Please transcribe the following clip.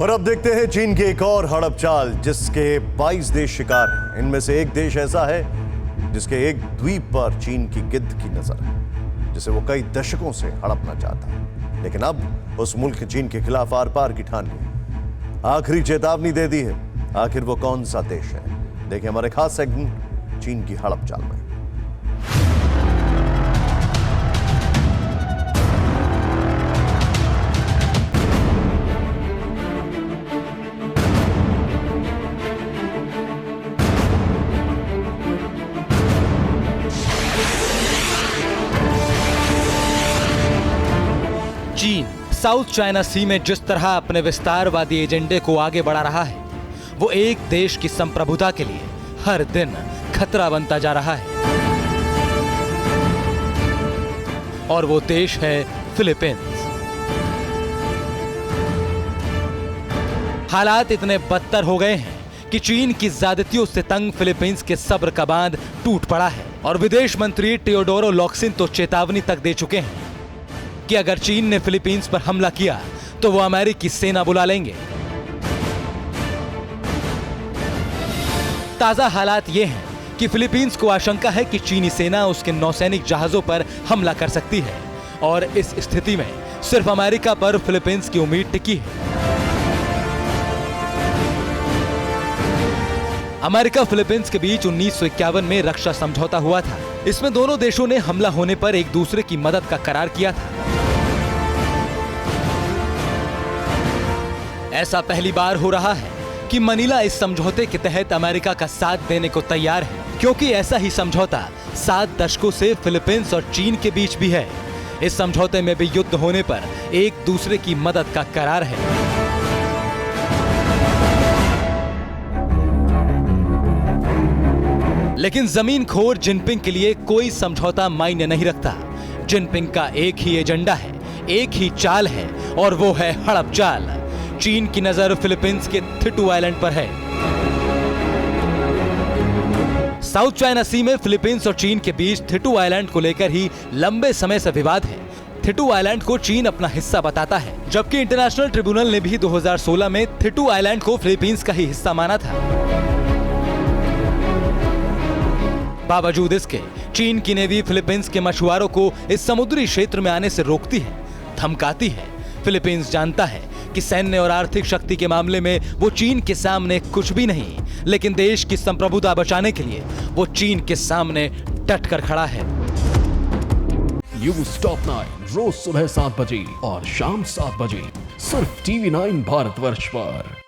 और अब देखते हैं चीन की एक और हड़प चाल जिसके 22 देश शिकार हैं। इनमें से एक देश ऐसा है जिसके एक द्वीप पर चीन की गिद्ध की नजर है, जिसे वो कई दशकों से हड़पना चाहता है। लेकिन अब उस मुल्क ने चीन के खिलाफ आर पार की ठान ली, आखिरी चेतावनी दे दी है। आखिर वो कौन सा देश है, देखिए हमारे खास सेगमेंट चीन की हड़प चाल में। चीन साउथ चाइना सी में जिस तरह अपने विस्तारवादी एजेंडे को आगे बढ़ा रहा है, वो एक देश की संप्रभुता के लिए हर दिन खतरा बनता जा रहा है। और वो देश है फिलीपींस। हालात इतने बदतर हो गए हैं कि चीन की ज्यादतियों से तंग फिलीपींस के सब्र का बांध टूट पड़ा है और विदेश मंत्री टेओडोरो लॉक्सिन तो चेतावनी तक दे चुके हैं कि अगर चीन ने फिलीपींस पर हमला किया तो वो अमेरिकी सेना बुला लेंगे। ताजा हालात ये हैं कि फिलीपींस को आशंका है कि चीनी सेना उसके नौसैनिक जहाजों पर हमला कर सकती है और इस स्थिति में सिर्फ अमेरिका पर फिलीपींस की उम्मीद टिकी है। अमेरिका फिलीपींस के बीच 1951 में रक्षा समझौता हुआ था। इसमें दोनों देशों ने हमला होने पर एक दूसरे की मदद का करार किया था। ऐसा पहली बार हो रहा है कि मनीला इस समझौते के तहत अमेरिका का साथ देने को तैयार है, क्योंकि ऐसा ही समझौता 7 दशकों से फिलीपींस और चीन के बीच भी है। इस समझौते में भी युद्ध होने पर एक दूसरे की मदद का करार है। लेकिन जमीन खोर जिनपिंग के लिए कोई समझौता मायने नहीं रखता। जिनपिंग का एक ही एजेंडा है, एक ही चाल है और वो है हड़प चाल। चीन की नजर फिलीपींस के थिटू आइलैंड पर है। साउथ चाइना सी में फिलीपींस और चीन के बीच थिटू आइलैंड को लेकर ही लंबे समय से विवाद है। थिटू आइलैंड को चीन अपना हिस्सा बताता है, जबकि इंटरनेशनल ट्रिब्यूनल ने भी 2016 में थिटू आइलैंड को फिलीपींस का ही हिस्सा माना था। बावजूद इसके चीन की नेवी फिलीपींस के मछुआरों को इस समुद्री क्षेत्र में आने से रोकती है, धमकाती है। फिलीपींस जानता है कि सैन्य और आर्थिक शक्ति के मामले में वो चीन के सामने कुछ भी नहीं, लेकिन देश की संप्रभुता बचाने के लिए वो चीन के सामने डट कर खड़ा है। न्यूज़ टॉप 9 रोज सुबह 7 बजे और शाम 7 बजे सिर्फ TV9 भारतवर्ष पर।